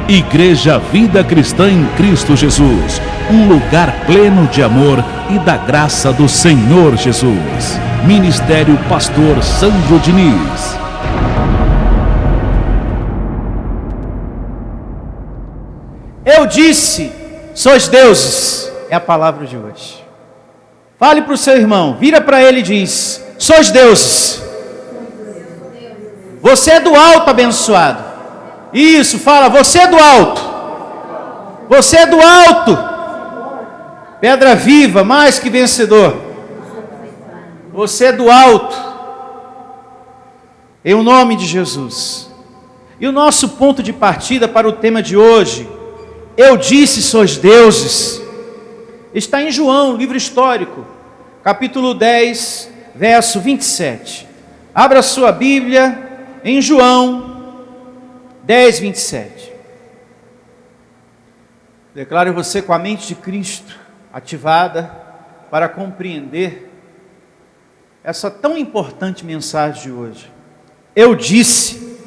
Igreja Vida Cristã em Cristo Jesus, um lugar pleno de amor e da graça do Senhor Jesus. Ministério Pastor Sandro Diniz. Eu disse, sois deuses, é a palavra de hoje. Fale para o seu irmão, vira para ele e diz, sois deuses. Você é do alto, abençoado. Isso, fala, você é do alto. Você é do alto. Pedra viva, mais que vencedor. Você é do alto. Em o nome de Jesus. E o nosso ponto de partida para o tema de hoje, eu disse, sois deuses, está em João, livro histórico, capítulo 10, verso 27. Abra sua Bíblia em João 10, 27. Declaro você com a mente de Cristo ativada para compreender essa tão importante mensagem de hoje. Eu disse,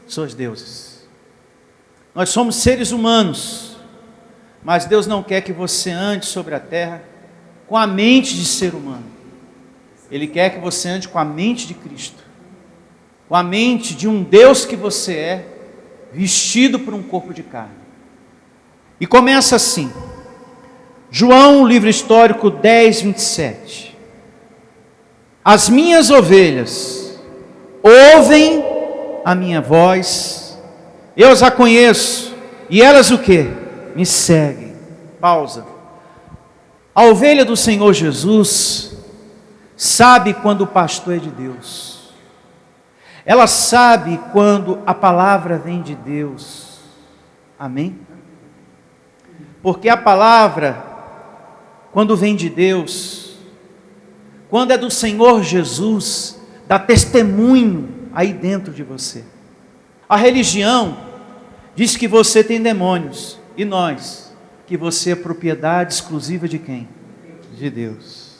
sois deuses. Nós somos seres humanos, mas Deus não quer que você ande sobre a terra com a mente de ser humano. Ele quer que você ande com a mente de Cristo, com a mente de um Deus que você é, vestido por um corpo de carne. E começa assim, João, livro histórico 10, 27. As minhas ovelhas ouvem a minha voz, eu as conheço, e elas o quê? Me seguem. Pausa. A ovelha do Senhor Jesus sabe quando o pastor é de Deus. Ela sabe quando a palavra vem de Deus. Amém? Porque a palavra, quando vem de Deus, quando é do Senhor Jesus, dá testemunho aí dentro de você. A religião diz que você tem demônios, e nós, que você é propriedade exclusiva de quem? De Deus.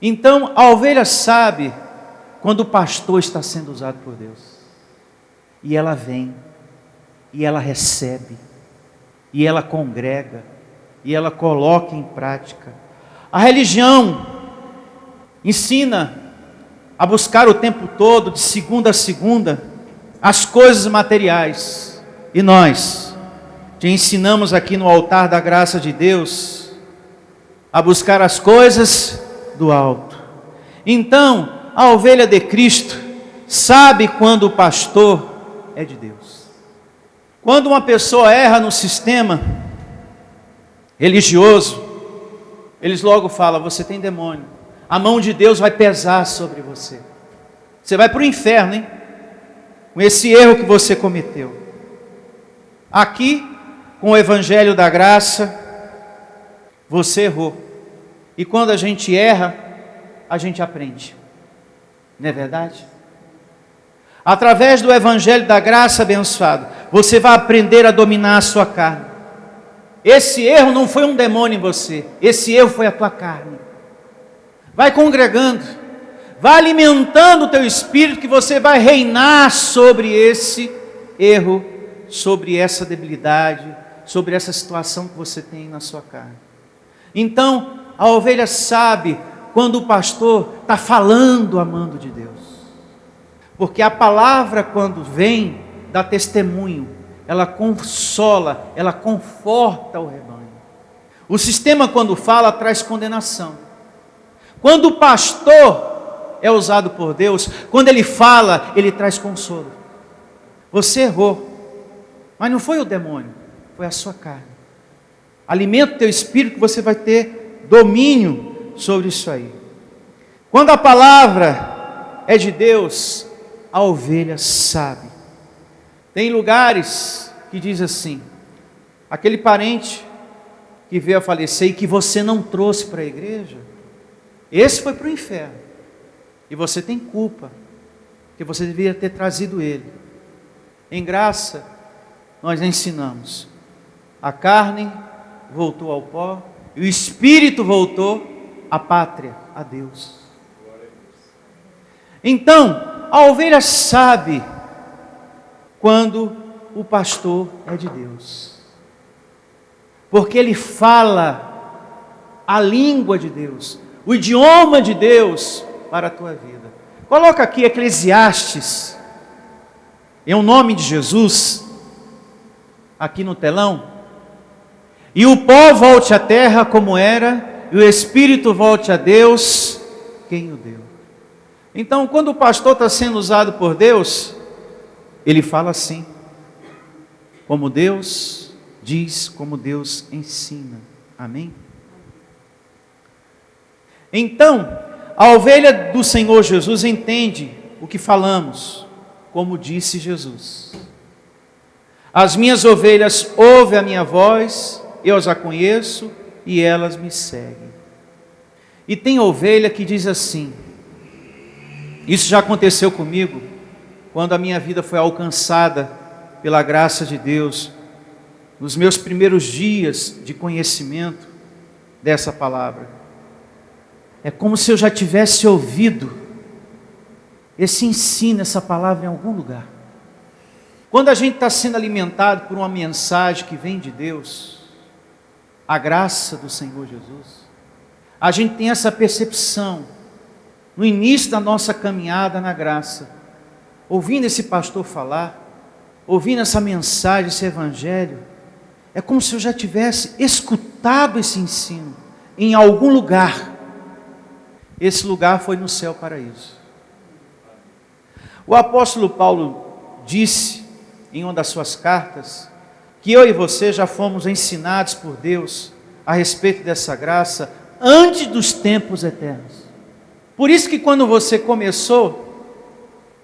Então, a ovelha sabe quando o pastor está sendo usado por Deus, e ela vem, e ela recebe, e ela congrega, e ela coloca em prática. A religião ensina a buscar o tempo todo, de segunda a segunda, as coisas materiais, e nós te ensinamos aqui no altar da graça de Deus, a buscar as coisas do alto. Então, a ovelha de Cristo sabe quando o pastor é de Deus. Quando uma pessoa erra no sistema religioso, eles logo falam, você tem demônio. A mão de Deus vai pesar sobre você. Você vai para o inferno, hein? Com esse erro que você cometeu. Aqui, com o Evangelho da Graça, você errou. E quando a gente erra, a gente aprende. Não é verdade? Através do Evangelho da Graça, abençoado, você vai aprender a dominar a sua carne. Esse erro não foi um demônio em você, esse erro foi a tua carne. Vai congregando, vai alimentando o teu espírito, que você vai reinar sobre esse erro, sobre essa debilidade, sobre essa situação que você tem na sua carne. Então, a ovelha sabe quando o pastor está falando amando de Deus. Porque a palavra, quando vem, dá testemunho, ela consola, ela conforta o rebanho. O sistema, quando fala, traz condenação. Quando o pastor é usado por Deus, quando ele fala, ele traz consolo. Você errou, mas não foi o demônio, foi a sua carne. Alimenta o teu espírito, que você vai ter domínio sobre isso aí. Quando a palavra é de Deus, a ovelha sabe. Tem lugares que diz assim, aquele parente que veio a falecer e que você não trouxe para a igreja, esse foi para o inferno, e você tem culpa, que você deveria ter trazido ele. Em graça, nós ensinamos, a carne voltou ao pó, e o espírito voltou à pátria, a Deus. Então, a ovelha sabe quando o pastor é de Deus. Porque ele fala a língua de Deus, o idioma de Deus para a tua vida. Coloca aqui Eclesiastes, em nome de Jesus, aqui no telão. E o pó volte à terra como era, e o espírito volte a Deus, quem o deu. Então, quando o pastor está sendo usado por Deus, ele fala assim, como Deus diz, como Deus ensina. Amém? Então, a ovelha do Senhor Jesus entende o que falamos, como disse Jesus. As minhas ovelhas ouvem a minha voz, eu as conheço e elas me seguem. E tem ovelha que diz assim, isso já aconteceu comigo, quando a minha vida foi alcançada pela graça de Deus, nos meus primeiros dias de conhecimento dessa palavra. É como se eu já tivesse ouvido esse ensino, essa palavra em algum lugar. Quando a gente está sendo alimentado por uma mensagem que vem de Deus, a graça do Senhor Jesus, a gente tem essa percepção, no início da nossa caminhada na graça, ouvindo esse pastor falar, ouvindo essa mensagem, esse evangelho, é como se eu já tivesse escutado esse ensino em algum lugar. Esse lugar foi no céu paraíso. O apóstolo Paulo disse em uma das suas cartas que eu e você já fomos ensinados por Deus a respeito dessa graça antes dos tempos eternos. Por isso que quando você começou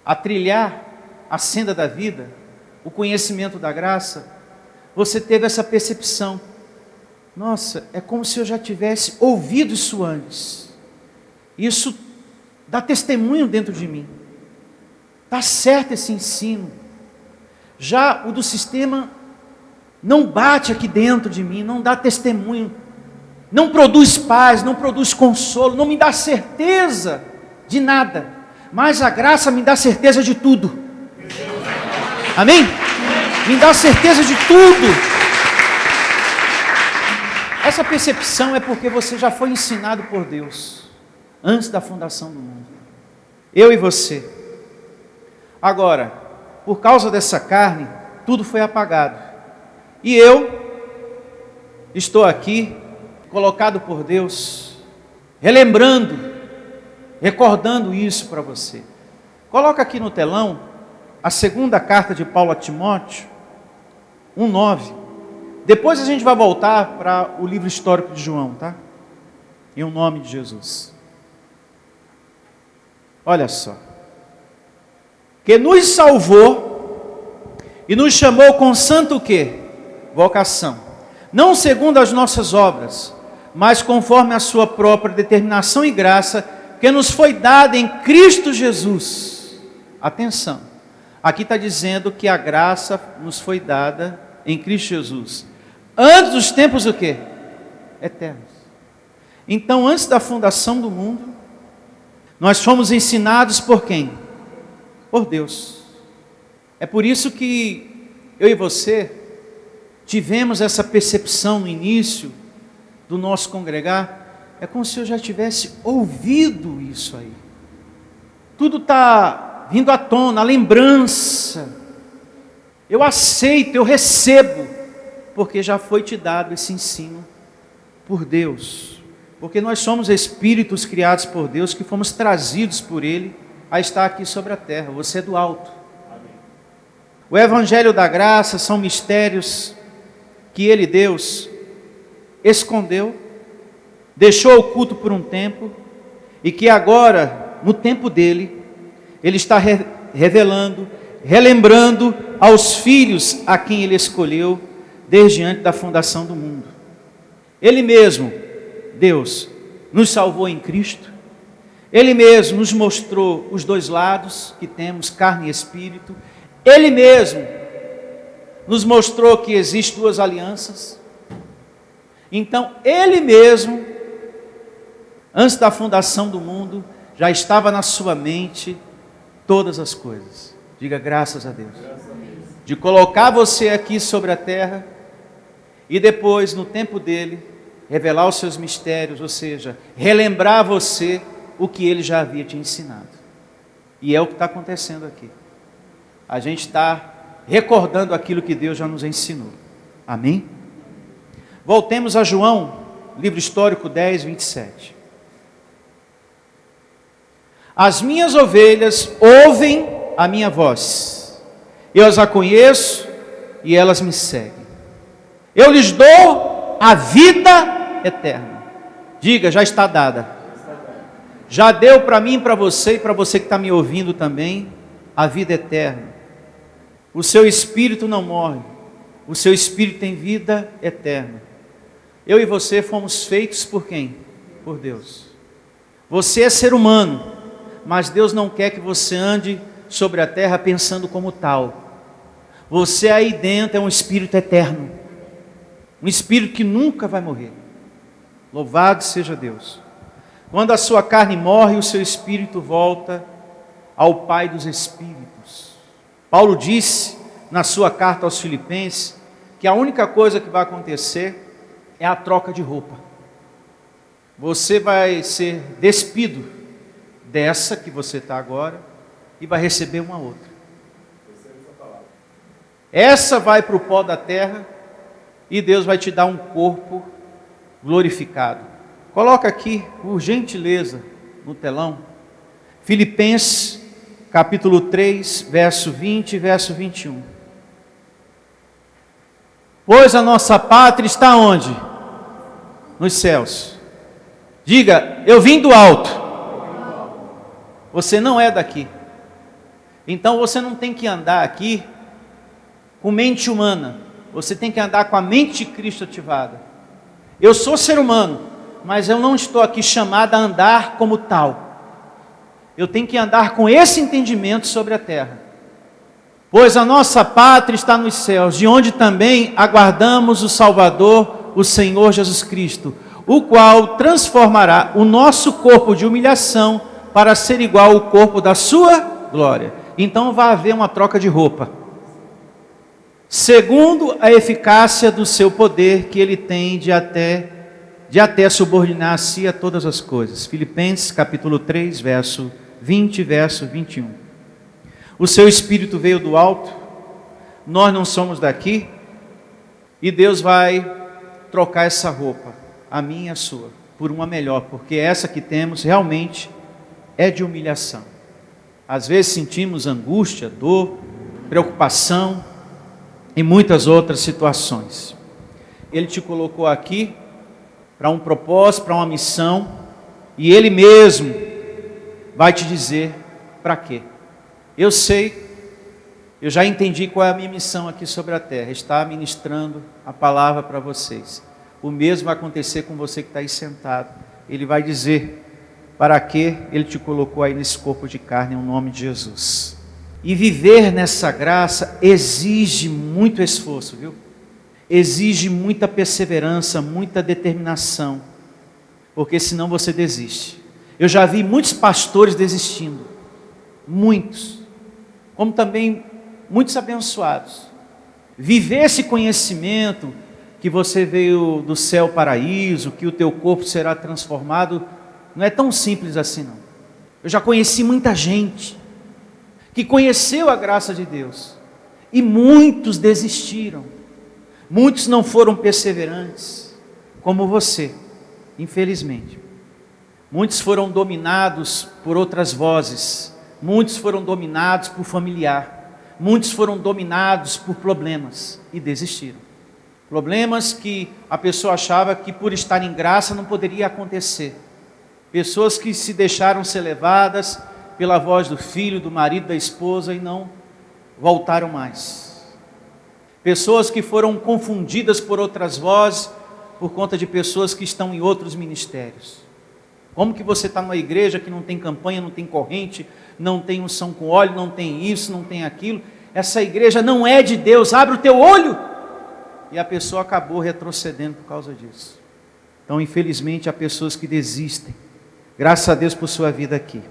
a trilhar a senda da vida, o conhecimento da graça, você teve essa percepção. Nossa, é como se eu já tivesse ouvido isso antes. Isso dá testemunho dentro de mim. Está certo esse ensino. Já o do sistema não bate aqui dentro de mim, não dá testemunho, não produz paz, não produz consolo, não me dá certeza de nada. Mas a graça me dá certeza de tudo. Amém? Me dá certeza de tudo. Essa percepção é porque você já foi ensinado por Deus antes da fundação do mundo. Eu e você. Agora, por causa dessa carne, tudo foi apagado. E eu estou aqui, colocado por Deus, relembrando, recordando isso para você. Coloca aqui no telão a segunda carta de Paulo a Timóteo, 1:9. Depois a gente vai voltar para o livro histórico de João, tá? Em nome de Jesus. Olha só. Que nos salvou e nos chamou com santo o quê? Vocação. Não segundo as nossas obras, mas conforme a sua própria determinação e graça, que nos foi dada em Cristo Jesus. Atenção. Aqui está dizendo que a graça nos foi dada em Cristo Jesus. Antes dos tempos o quê? Eternos. Então, antes da fundação do mundo, nós fomos ensinados por quem? Por Deus. É por isso que eu e você tivemos essa percepção no início do nosso congregar. É como se eu já tivesse ouvido isso aí. Tudo está vindo à tona, a lembrança. Eu aceito, eu recebo, porque já foi te dado esse ensino por Deus. Porque nós somos espíritos criados por Deus, que fomos trazidos por Ele a estar aqui sobre a terra. Você é do alto. Amém. O Evangelho da Graça são mistérios que Ele, Deus, escondeu, deixou oculto por um tempo, e que agora, no tempo dEle, Ele está revelando, relembrando aos filhos a quem Ele escolheu, desde antes da fundação do mundo. Ele mesmo, Deus, nos salvou em Cristo. Ele mesmo nos mostrou os dois lados que temos, carne e espírito. Ele mesmo nos mostrou que existem duas alianças. Então, Ele mesmo, antes da fundação do mundo, já estava na sua mente todas as coisas. Diga graças a Deus. de colocar você aqui sobre a terra e depois, no tempo dele, revelar os seus mistérios, ou seja, relembrar a você o que ele já havia te ensinado. E é o que está acontecendo aqui. A gente está recordando aquilo que Deus já nos ensinou. Amém? Voltemos a João, livro histórico 10, 27. As minhas ovelhas ouvem a minha voz. Eu as conheço e elas me seguem. Eu lhes dou a vida eterna. Diga, já está dada. Já deu para mim, para você e para você que está me ouvindo também, a vida eterna. O seu espírito não morre. O seu espírito tem vida eterna. Eu e você fomos feitos por quem? Por Deus. Você é ser humano, mas Deus não quer que você ande sobre a terra pensando como tal. Você aí dentro é um espírito eterno. Um espírito que nunca vai morrer. Louvado seja Deus. Quando a sua carne morre, o seu espírito volta ao Pai dos Espíritos. Paulo disse na sua carta aos Filipenses que a única coisa que vai acontecer é a troca de roupa. Você vai ser despido dessa que você está agora e vai receber uma outra. Essa vai para o pó da terra e Deus vai te dar um corpo glorificado. Coloca aqui, por gentileza, no telão, Filipenses, capítulo 3, verso 20 e verso 21. Pois a nossa pátria está onde? Nos céus. Diga, eu vim do alto. Você não é daqui. Então você não tem que andar aqui com mente humana. Você tem que andar com a mente de Cristo ativada. Eu sou ser humano, mas eu não estou aqui chamado a andar como tal. Eu tenho que andar com esse entendimento sobre a terra. Pois a nossa pátria está nos céus, de onde também aguardamos o Salvador, o Senhor Jesus Cristo, o qual transformará o nosso corpo de humilhação para ser igual ao corpo da sua glória. Então vai haver uma troca de roupa. Segundo a eficácia do seu poder que ele tem de até subordinar a si a todas as coisas. Filipenses capítulo 3, verso 20 e verso 21. O seu espírito veio do alto, nós não somos daqui, e Deus vai trocar essa roupa, a minha e a sua, por uma melhor, porque essa que temos realmente é de humilhação. Às vezes sentimos angústia, dor, preocupação e muitas outras situações. Ele te colocou aqui para um propósito, para uma missão, e Ele mesmo vai te dizer para quê. Eu sei, eu já entendi qual é a minha missão aqui sobre a terra, estar ministrando a palavra para vocês. O mesmo vai acontecer com você que está aí sentado. Ele vai dizer para que Ele te colocou aí nesse corpo de carne, em nome de Jesus. E viver nessa graça exige muito esforço, viu? Exige muita perseverança, muita determinação, porque senão você desiste. Eu já vi muitos pastores desistindo, muitos, como também muitos abençoados. Viver esse conhecimento que você veio do céu ao paraíso, que o teu corpo será transformado, não é tão simples assim não. Eu já conheci muita gente que conheceu a graça de Deus e muitos desistiram. Muitos não foram perseverantes, como você, infelizmente. Muitos foram dominados por outras vozes, muitos foram dominados por familiar, muitos foram dominados por problemas e desistiram. Problemas que a pessoa achava que por estar em graça não poderia acontecer. Pessoas que se deixaram ser levadas pela voz do filho, do marido, da esposa e não voltaram mais. Pessoas que foram confundidas por outras vozes por conta de pessoas que estão em outros ministérios. Como que você está numa igreja que não tem campanha, não tem corrente, não tem unção com óleo, não tem isso, não tem aquilo? Essa igreja não é de Deus, abre o teu olho! E a pessoa acabou retrocedendo por causa disso. Então, infelizmente, há pessoas que desistem. Graças a Deus por sua vida aqui.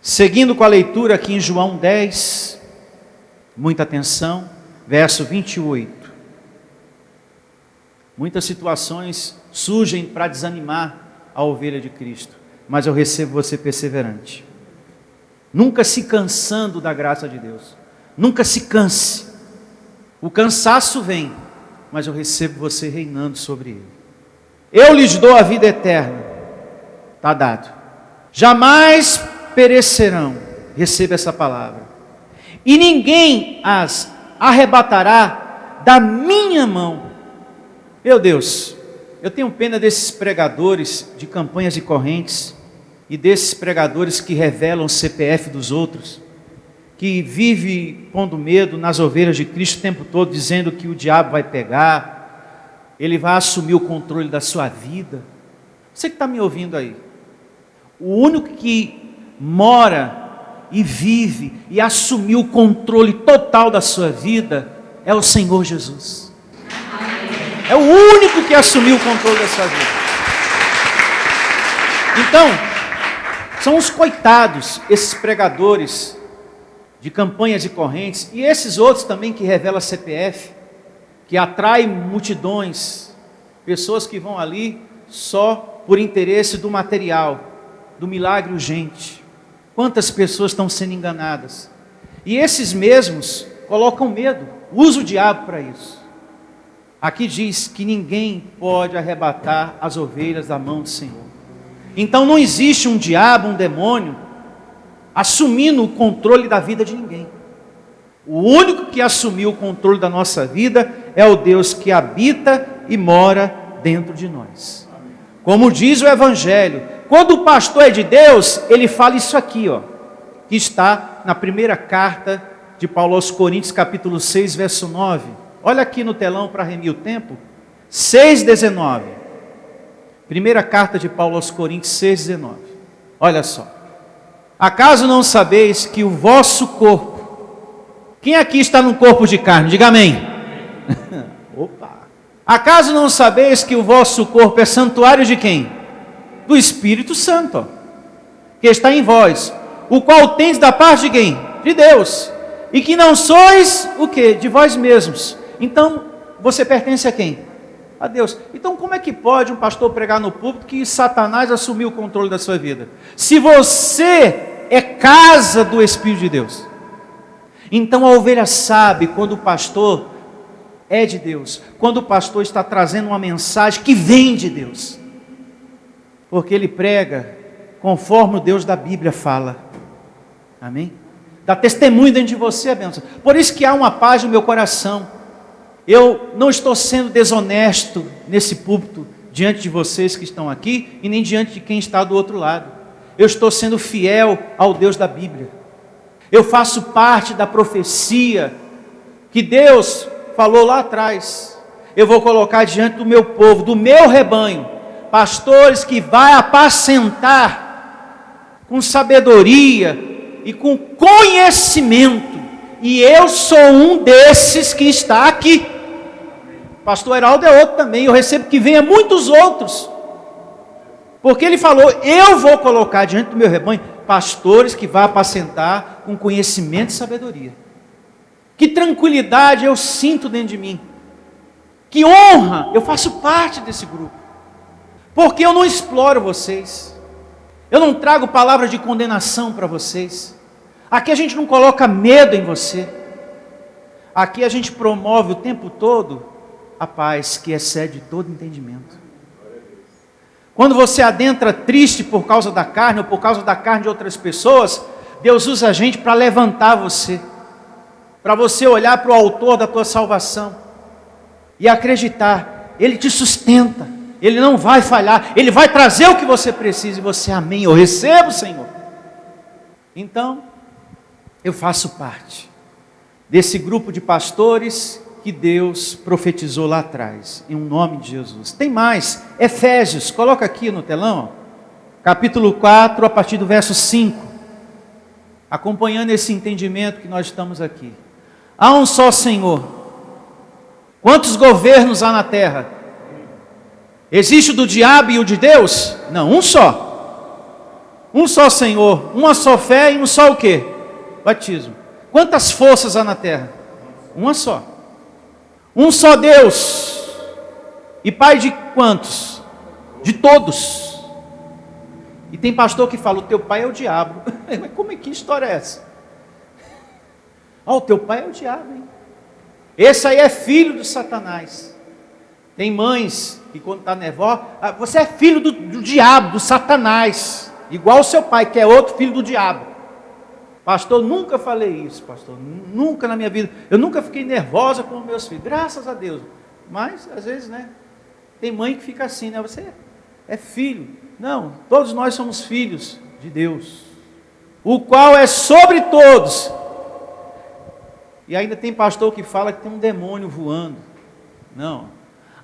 Seguindo com a leitura aqui em João 10, Muita atenção, verso 28. Muitas situações surgem para desanimar a ovelha de Cristo, mas eu recebo você perseverante. Nunca se cansando da graça de Deus. Nunca se canse. O cansaço vem, mas eu recebo você reinando sobre ele. Eu lhes dou a vida eterna. Está dado. Jamais perecerão. Receba essa palavra. E ninguém as arrebatará da minha mão. Meu Deus, eu tenho pena desses pregadores de campanhas e correntes e desses pregadores que revelam o CPF dos outros, que vive pondo medo nas ovelhas de Cristo o tempo todo, dizendo que o diabo vai pegar, ele vai assumir o controle da sua vida. Você que está me ouvindo aí, o único que mora e vive e assumiu o controle total da sua vida é o Senhor Jesus. É o único que assumiu o controle da sua vida. Então, são os coitados, esses pregadores de campanhas e correntes, e esses outros também que revelam CPF, que atraem multidões, pessoas que vão ali só por interesse do material, do milagre urgente. Quantas pessoas estão sendo enganadas? E esses mesmos colocam medo, usam o diabo para isso. Aqui diz que ninguém pode arrebatar as ovelhas da mão do Senhor. Então não existe um diabo, um demônio, assumindo o controle da vida de ninguém. O único que assumiu o controle da nossa vida é o Deus que habita e mora dentro de nós. Como diz o Evangelho, quando o pastor é de Deus, ele fala isso aqui, que está na primeira carta de Paulo aos Coríntios, capítulo 6, verso 9. Olha aqui no telão para remir o tempo. 6,19. Primeira carta de Paulo aos Coríntios, 6,19. Olha só. Acaso não sabeis que o vosso corpo... Quem aqui está no corpo de carne? Diga amém. Opa. Acaso não sabeis que o vosso corpo é santuário de quem? Do Espírito Santo, que está em vós, o qual tendes da parte de quem? De Deus. E que não sois o quê? De vós mesmos. Então, você pertence a quem? A Deus. Então, como é que pode um pastor pregar no púlpito que Satanás assumiu o controle da sua vida? Se você é casa do Espírito de Deus. Então, a ovelha sabe quando o pastor é de Deus, quando o pastor está trazendo uma mensagem que vem de Deus. Porque ele prega conforme o Deus da Bíblia fala. Amém? Dá testemunho dentro de você, a bênção. Por isso que há uma paz no meu coração. Eu não estou sendo desonesto nesse púlpito diante de vocês que estão aqui e nem diante de quem está do outro lado. Eu estou sendo fiel ao Deus da Bíblia. Eu faço parte da profecia que Deus falou lá atrás. Eu vou colocar diante do meu povo, do meu rebanho, pastores que vai apacentar com sabedoria e com conhecimento. E eu sou um desses que está aqui. Pastor Heraldo é outro também. Eu recebo que venha muitos outros. Porque ele falou, eu vou colocar diante do meu rebanho pastores que vão apacentar com conhecimento e sabedoria. Que tranquilidade eu sinto dentro de mim. Que honra, eu faço parte desse grupo. Porque eu não exploro vocês. Eu não trago palavra de condenação para vocês. Aqui a gente não coloca medo em você. Aqui a gente promove o tempo todo a paz que excede todo entendimento. Quando você adentra triste por causa da carne, ou por causa da carne de outras pessoas, Deus usa a gente para levantar você, para você olhar para o autor da tua salvação e acreditar, Ele te sustenta, Ele não vai falhar, Ele vai trazer o que você precisa, e você, amém, eu recebo, Senhor. Então, eu faço parte desse grupo de pastores que Deus profetizou lá atrás, em nome de Jesus. Tem mais, Efésios, coloca aqui no telão, capítulo 4, a partir do verso 5, acompanhando esse entendimento que nós estamos aqui. Há um só Senhor. Quantos governos há na terra? Existe o do diabo e o de Deus? Não, um só. Um só Senhor, uma só fé e um só o quê? Batismo. Quantas forças há na terra? Uma só. Um só Deus. E Pai de quantos? De todos. E tem pastor que fala, o teu pai é o diabo. Mas como é que história é essa? O teu pai é o diabo, hein? Esse aí é filho do Satanás. Tem mães que quando está nervosa, você é filho do diabo, do Satanás. Igual o seu pai, que é outro filho do diabo. Pastor, nunca falei isso, pastor. Nunca na minha vida. Eu nunca fiquei nervosa com meus filhos. Graças a Deus. Mas, às vezes, né? Tem mãe que fica assim, né? Você é filho. Não, todos nós somos filhos de Deus. O qual é sobre todos. E ainda tem pastor que fala que tem um demônio voando. Não.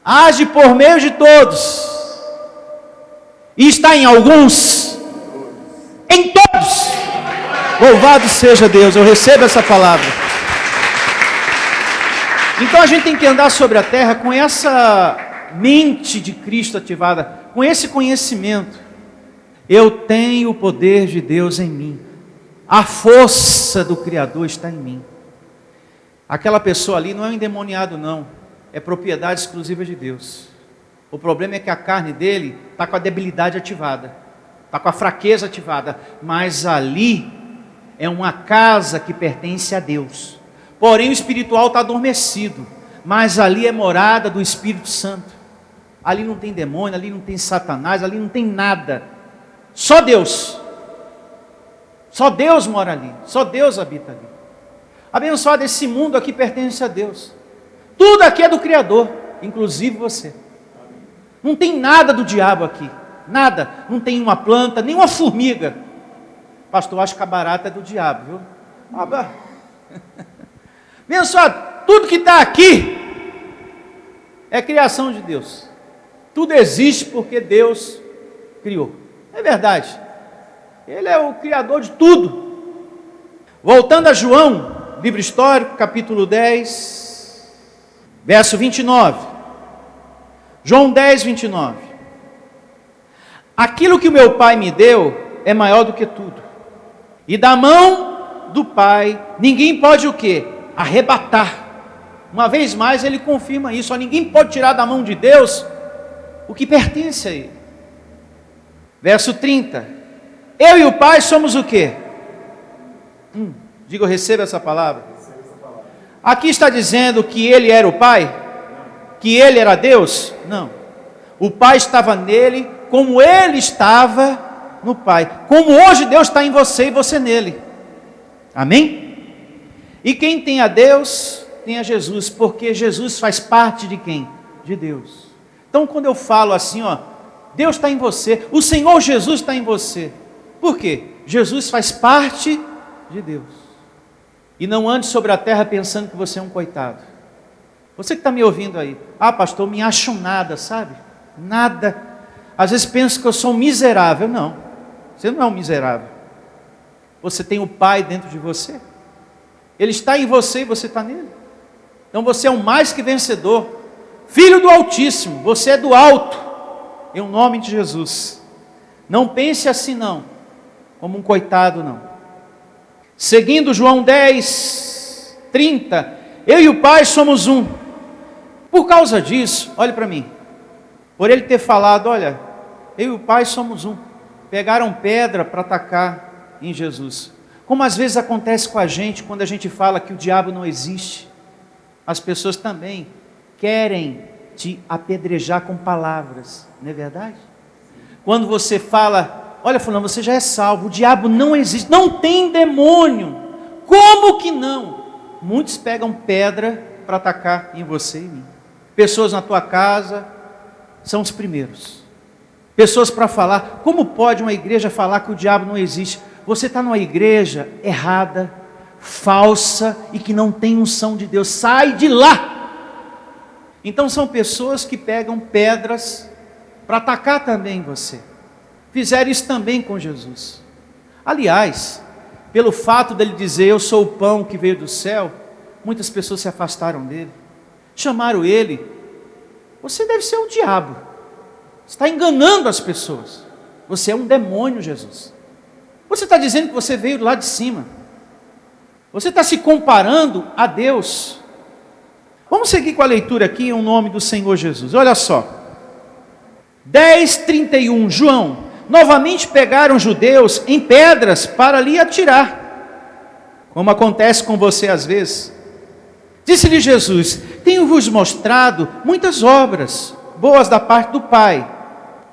Age por meio de todos. E está em alguns. Em todos. Louvado seja Deus. Eu recebo essa palavra. Então a gente tem que andar sobre a terra com essa mente de Cristo ativada. Com esse conhecimento. Eu tenho o poder de Deus em mim. A força do Criador está em mim. Aquela pessoa ali não é um endemoniado, não. É propriedade exclusiva de Deus. O problema é que a carne dele está com a debilidade ativada. Está com a fraqueza ativada. Mas ali é uma casa que pertence a Deus. Porém o espiritual está adormecido. Mas ali é morada do Espírito Santo. Ali não tem demônio, ali não tem Satanás, ali não tem nada. Só Deus. Só Deus mora ali. Só Deus habita ali. Abençoado, esse mundo aqui pertence a Deus. Tudo aqui é do Criador, inclusive você. Não tem nada do diabo aqui. Nada. Não tem uma planta, nem uma formiga. Pastor, acho que a barata é do diabo, viu? Abençoado, tudo que está aqui é criação de Deus. Tudo existe porque Deus criou. É verdade. Ele é o criador de tudo. Voltando a João, livro histórico, capítulo 10, verso 29. João 10, 29. Aquilo que o meu Pai me deu é maior do que tudo. E da mão do Pai, ninguém pode o quê? Arrebatar. Uma vez mais ele confirma isso. Ninguém pode tirar da mão de Deus o que pertence a Ele. Verso 30. Eu e o Pai somos o quê? Diga, eu recebo essa palavra. Aqui está dizendo que Ele era o Pai? Que Ele era Deus? Não. O Pai estava nele, como Ele estava no Pai. Como hoje Deus está em você e você nele. Amém? E quem tem a Deus, tem a Jesus. Porque Jesus faz parte de quem? De Deus. Então quando eu falo assim, Deus está em você. O Senhor Jesus está em você. Por quê? Jesus faz parte de Deus. E não ande sobre a terra pensando que você é um coitado. Você que está me ouvindo aí. Pastor, me acho nada, sabe? Nada. Às vezes penso que eu sou um miserável. Não, você não é um miserável. Você tem o Pai dentro de você. Ele está em você e você está nele. Então você é um mais que vencedor. Filho do Altíssimo, você é do alto. Em nome de Jesus. Não pense assim não. Como um coitado não. Seguindo João 10, 30. Eu e o Pai somos um. Por causa disso, olhe para mim. Por ele ter falado, olha, eu e o Pai somos um. Pegaram pedra para atacar em Jesus. Como às vezes acontece com a gente, quando a gente fala que o diabo não existe. As pessoas também querem te apedrejar com palavras. Não é verdade? Quando você fala, olha fulano, você já é salvo. O diabo não existe. Não tem demônio. Como que não? Muitos pegam pedra para atacar em você e em mim. Pessoas na tua casa são os primeiros. Pessoas para falar. Como pode uma igreja falar que o diabo não existe? Você está numa igreja errada, falsa e que não tem unção de Deus. Sai de lá! Então são pessoas que pegam pedras para atacar também você. Fizeram isso também com Jesus. Aliás, pelo fato dele dizer, eu sou o pão que veio do céu, muitas pessoas se afastaram dele. Chamaram ele, você deve ser o diabo. Você está enganando as pessoas. Você é um demônio, Jesus. Você está dizendo que você veio lá de cima. Você está se comparando a Deus. Vamos seguir com a leitura aqui em nome do Senhor Jesus. Olha só. 10:31, João. Novamente pegaram judeus em pedras para lhe atirar, como acontece com você às vezes. Disse-lhe Jesus: tenho-vos mostrado muitas obras boas da parte do Pai.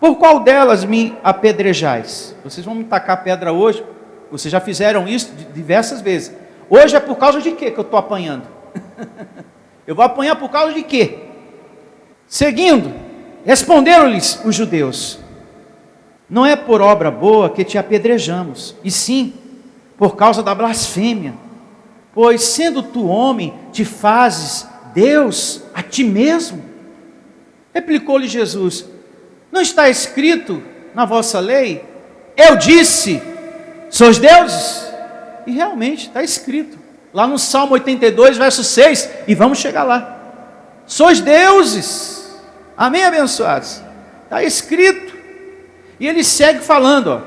Por qual delas me apedrejais? Vocês vão me tacar pedra hoje? Vocês já fizeram isso diversas vezes. Hoje é por causa de quê que eu estou apanhando? Eu vou apanhar por causa de quê? Seguindo, responderam-lhes os judeus: não é por obra boa que te apedrejamos, e sim por causa da blasfêmia. Pois sendo tu homem, te fazes Deus a ti mesmo. Replicou-lhe Jesus: não está escrito na vossa lei, eu disse, sois deuses? E realmente está escrito, lá no Salmo 82, verso 6, e vamos chegar lá. Sois deuses, amém, abençoados? Está escrito, e ele segue falando, ó.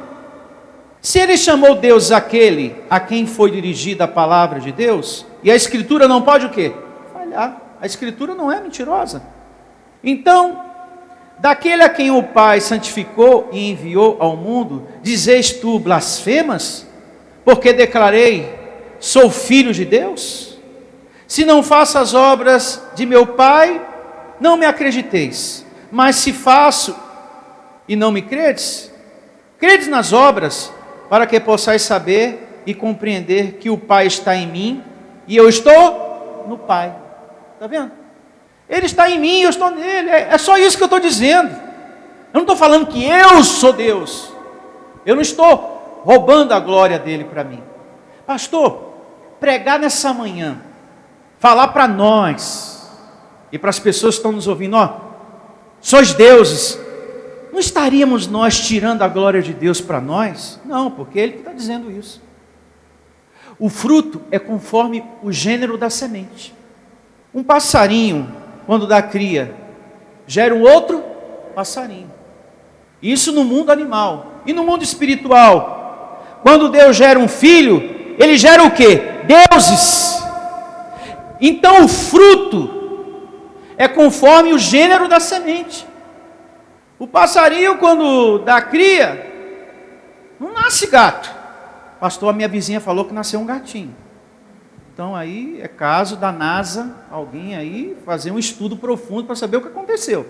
Se ele chamou Deus aquele a quem foi dirigida a palavra de Deus, e a Escritura não pode o quê? Falhar, a Escritura não é mentirosa. Então, daquele a quem o Pai santificou e enviou ao mundo, dizeis tu blasfemas? Porque declarei, sou filho de Deus? Se não faço as obras de meu Pai, não me acrediteis. Mas se faço e não me credes, credes nas obras, para que possais saber e compreender que o Pai está em mim e eu estou no Pai. Está vendo? Ele está em mim, eu estou nele. É só isso que eu estou dizendo. Eu não estou falando que eu sou Deus. Eu não estou roubando a glória dele para mim. Pastor, pregar nessa manhã, falar para nós e para as pessoas que estão nos ouvindo, ó, sois deuses. Não estaríamos nós tirando a glória de Deus para nós? Não, porque Ele que está dizendo isso. O fruto é conforme o gênero da semente. Um passarinho, quando dá cria, gera um outro passarinho. Isso no mundo animal. E no mundo espiritual, quando Deus gera um filho, Ele gera o quê? Deuses. Então o fruto é conforme o gênero da semente. O passarinho, quando dá cria, não nasce gato. Pastor, a minha vizinha falou que nasceu um gatinho. Então aí é caso da NASA, alguém aí fazer um estudo profundo para saber o que aconteceu.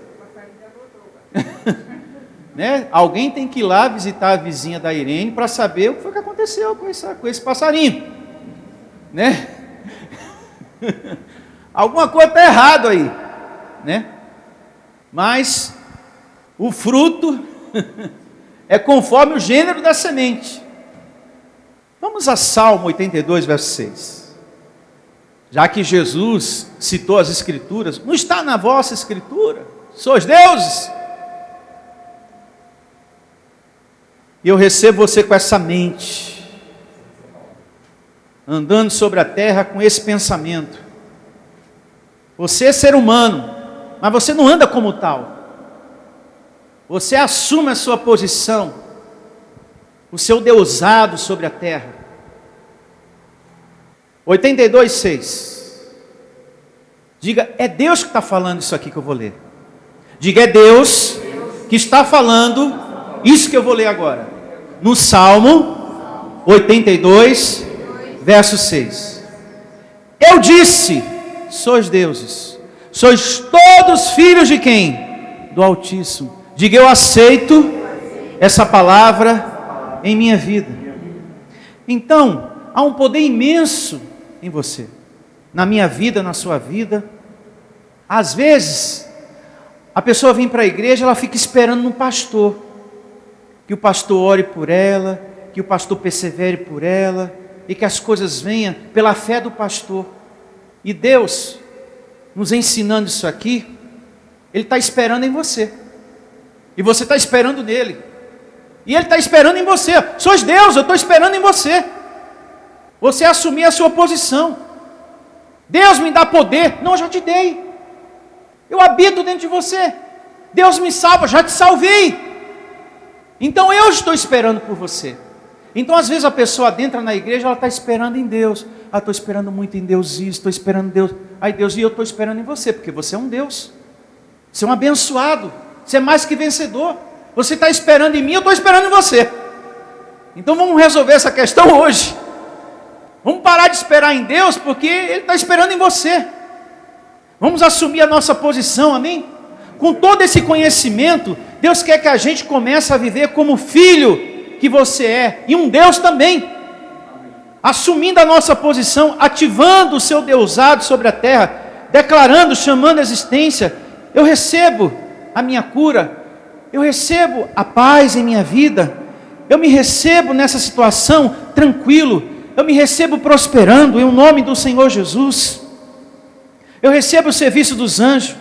Né? Alguém tem que ir lá visitar a vizinha da Irene para saber o que foi que aconteceu com esse passarinho. Né? Alguma coisa está errada aí. Né? Mas o fruto é conforme o gênero da semente. Vamos a Salmo 82, verso 6. Já que Jesus citou as Escrituras, não está na vossa Escritura? Sois deuses? E eu recebo você com essa mente, andando sobre a terra com esse pensamento. Você é ser humano, mas você não anda como tal. Você assume a sua posição, o seu deusado sobre a terra. 82:6. Diga, é Deus que está falando isso aqui que eu vou ler. Diga, é Deus que está falando isso que eu vou ler agora. No Salmo 82, verso 6. Eu disse, sois deuses, sois todos filhos de quem? Do Altíssimo. Diga, eu aceito essa palavra em minha vida. Então, há um poder imenso em você, na minha vida, na sua vida. Às vezes, a pessoa vem para a igreja, ela fica esperando no pastor, que o pastor ore por ela, que o pastor persevere por ela, e que as coisas venham pela fé do pastor. E Deus, nos ensinando isso aqui, Ele está esperando em você, e você está esperando nele, e Ele está esperando em você. Sois Deus, eu estou esperando em você. Você assumir a sua posição. Deus me dá poder. Não, eu já te dei. Eu habito dentro de você. Deus me salva, já te salvei. Então eu estou esperando por você. Então às vezes a pessoa entra na igreja, ela está esperando em Deus. estou esperando muito em Deus isso, estou esperando Deus. Aí Deus, e eu estou esperando em você, porque você é um Deus. Você é um abençoado. Você é mais que vencedor. Você está esperando em mim, eu estou esperando em você. Então vamos resolver essa questão hoje. Vamos parar de esperar em Deus, porque Ele está esperando em você. Vamos assumir a nossa posição, amém? Com todo esse conhecimento, Deus quer que a gente comece a viver como filho que você é, e um Deus também. Assumindo a nossa posição, ativando o seu deusado sobre a terra, declarando, chamando a existência. Eu recebo a minha cura, eu recebo a paz em minha vida, eu me recebo nessa situação tranquilo, eu me recebo prosperando em nome do Senhor Jesus, eu recebo o serviço dos anjos.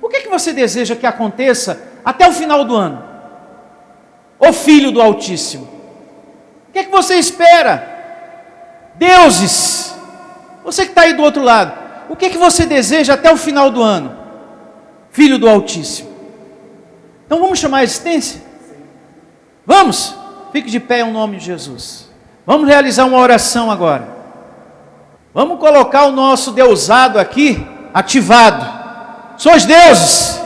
O que você deseja que aconteça até o final do ano? Ô Filho do Altíssimo, o que você espera? Deuses, você que está aí do outro lado, o que você deseja até o final do ano? Filho do Altíssimo. Então vamos chamar a existência? Vamos? Fique de pé em nome de Jesus. Vamos realizar uma oração agora. Vamos colocar o nosso deusado aqui, ativado. Sois deuses.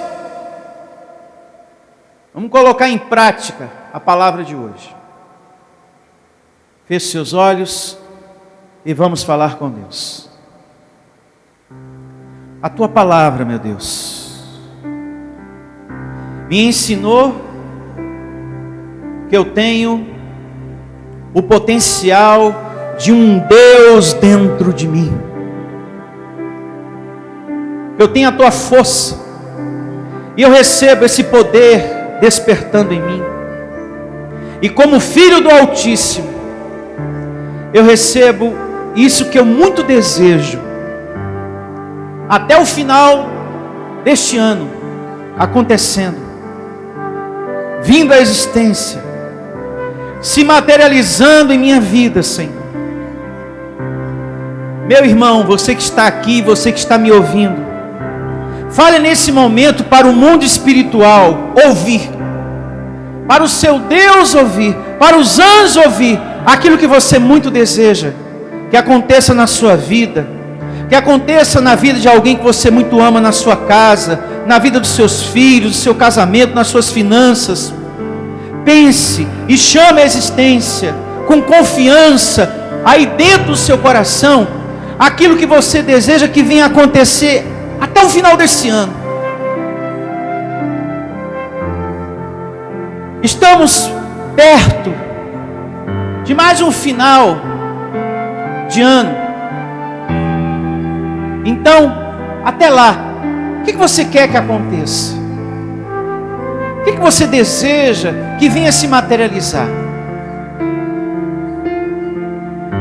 Vamos colocar em prática a palavra de hoje. Feche seus olhos e vamos falar com Deus. A tua palavra, meu Deus, me ensinou que eu tenho o potencial de um Deus dentro de mim. Eu tenho a tua força e eu recebo esse poder despertando em mim. E como filho do Altíssimo, eu recebo isso que eu muito desejo até o final deste ano acontecendo, vindo à existência, se materializando em minha vida, Senhor. Meu irmão, você que está aqui, você que está me ouvindo, fale nesse momento para o mundo espiritual ouvir, para o seu Deus ouvir, para os anjos ouvir aquilo que você muito deseja que aconteça na sua vida, que aconteça na vida de alguém que você muito ama, na sua casa, na vida dos seus filhos, do seu casamento, nas suas finanças. Pense e chame a existência com confiança aí dentro do seu coração aquilo que você deseja que venha acontecer até o final desse ano. Estamos perto de mais um final de ano. Então, até lá, o que você quer que aconteça? O que você deseja que venha se materializar?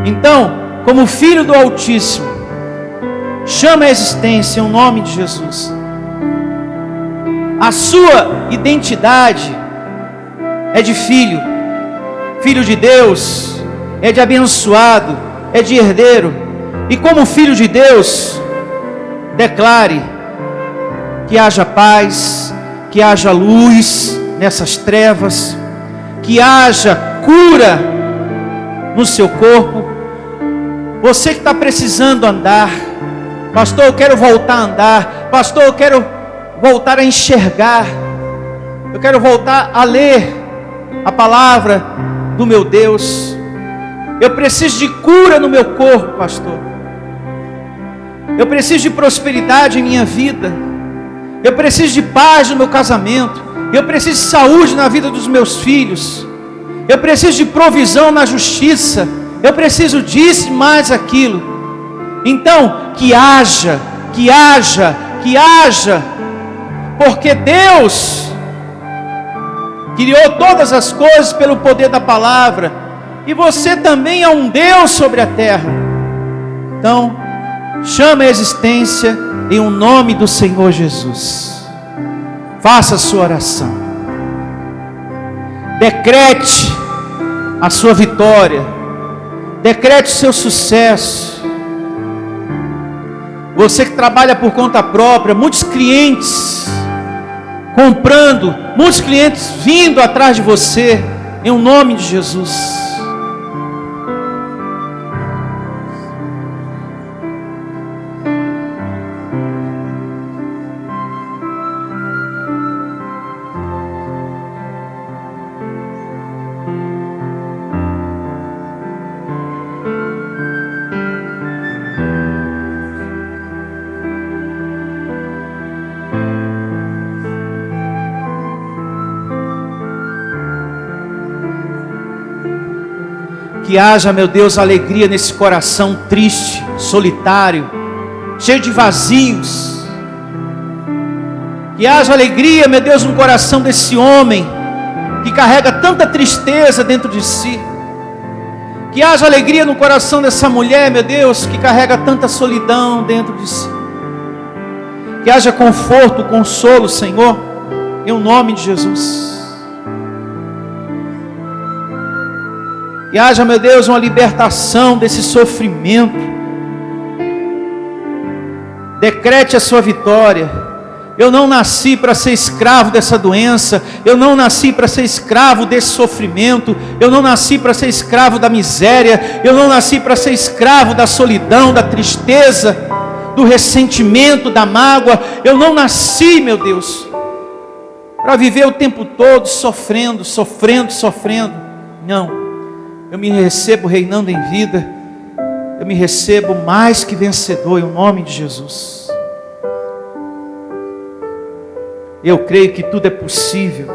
Então, como filho do Altíssimo, chama a existência em nome de Jesus. A sua identidade é de filho, filho de Deus, é de abençoado, é de herdeiro. E como filho de Deus, declare que haja paz, que haja luz nessas trevas, que haja cura no seu corpo. Você que está precisando andar, pastor, eu quero voltar a andar, pastor, eu quero voltar a enxergar, eu quero voltar a ler a palavra do meu Deus, eu preciso de cura no meu corpo, pastor, eu preciso de prosperidade em minha vida, eu preciso de paz no meu casamento, eu preciso de saúde na vida dos meus filhos, eu preciso de provisão na justiça, eu preciso disso e mais aquilo. Então, que haja, porque Deus criou todas as coisas pelo poder da palavra, e você também é um Deus sobre a terra. Então, chame a existência em o nome do Senhor Jesus. Faça a sua oração. Decrete a sua vitória. Decrete o seu sucesso. Você que trabalha por conta própria, muitos clientes comprando, muitos clientes vindo atrás de você, em o nome de Jesus. Que haja, meu Deus, alegria nesse coração triste, solitário, cheio de vazios. Que haja alegria, meu Deus, no coração desse homem que carrega tanta tristeza dentro de si. Que haja alegria no coração dessa mulher, meu Deus, que carrega tanta solidão dentro de si. Que haja conforto, consolo, Senhor, em o nome de Jesus. Que haja, meu Deus, uma libertação desse sofrimento. Decrete a sua vitória. Eu não nasci para ser escravo dessa doença. Eu não nasci para ser escravo desse sofrimento. Eu não nasci para ser escravo da miséria. Eu não nasci para ser escravo da solidão, da tristeza, do ressentimento, da mágoa. Eu não nasci, meu Deus, para viver o tempo todo sofrendo. Não. Eu me recebo reinando em vida. Eu me recebo mais que vencedor em nome de Jesus. Eu creio que tudo é possível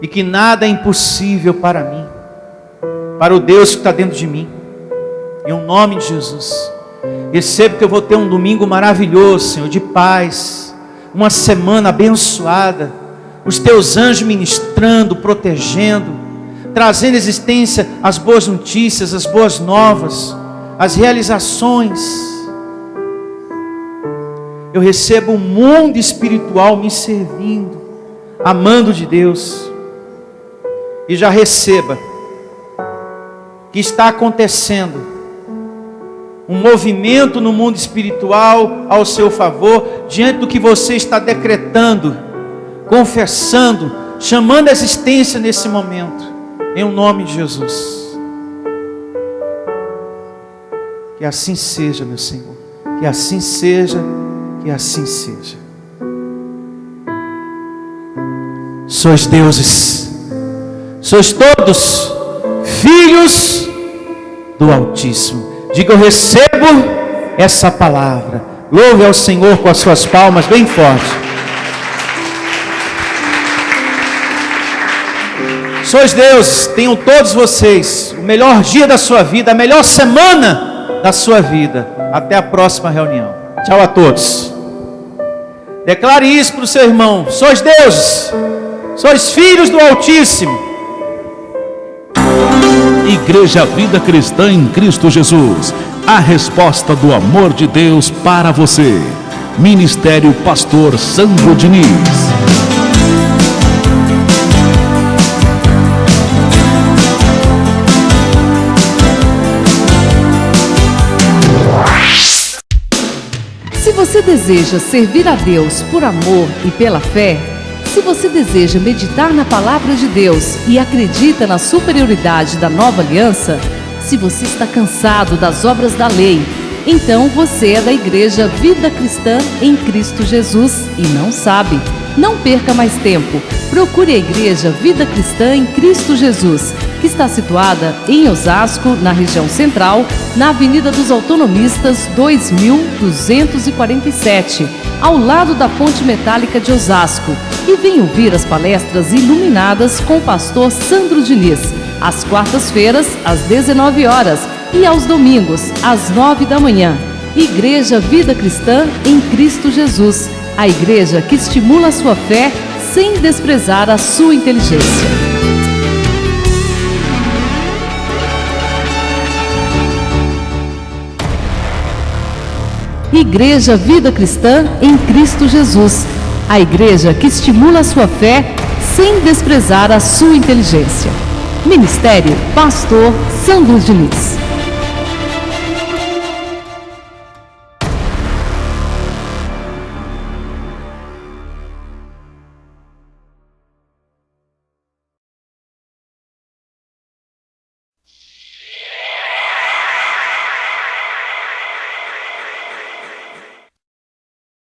e que nada é impossível para mim, para o Deus que está dentro de mim. Em nome de Jesus. Recebo que eu vou ter um domingo maravilhoso, Senhor, de paz, uma semana abençoada, os teus anjos ministrando, protegendo, trazendo à existência as boas notícias, as boas novas, as realizações. Eu recebo um mundo espiritual me servindo, amando de Deus. E já receba que está acontecendo um movimento no mundo espiritual ao seu favor, diante do que você está decretando, confessando, chamando a existência nesse momento, em o nome de Jesus. Que assim seja, meu Senhor, que assim seja, que assim seja. Sois deuses, sois todos filhos do Altíssimo. Diga: eu recebo essa palavra. Louve ao Senhor com as suas palmas bem forte. Sois deuses, tenham todos vocês o melhor dia da sua vida, a melhor semana da sua vida. Até a próxima reunião. Tchau a todos. Declare isso para o seu irmão: sois deuses, sois filhos do Altíssimo. Igreja Vida Cristã em Cristo Jesus, a resposta do amor de Deus para você. Ministério Pastor Sandro Diniz. Se você deseja servir a Deus por amor e pela fé, se você deseja meditar na palavra de Deus e acredita na superioridade da nova aliança, se você está cansado das obras da lei, então você é da Igreja Vida Cristã em Cristo Jesus e não sabe. Não perca mais tempo. Procure a Igreja Vida Cristã em Cristo Jesus, que está situada em Osasco, na região central, na Avenida dos Autonomistas 2247, ao lado da Ponte Metálica de Osasco. E venha ouvir as palestras iluminadas com o pastor Sandro Diniz, às quartas-feiras, às 19 horas e aos domingos, às 9 da manhã. Igreja Vida Cristã em Cristo Jesus, a igreja que estimula a sua fé sem desprezar a sua inteligência. Igreja Vida Cristã em Cristo Jesus, a igreja que estimula a sua fé sem desprezar a sua inteligência. Ministério Pastor Sandro Diniz.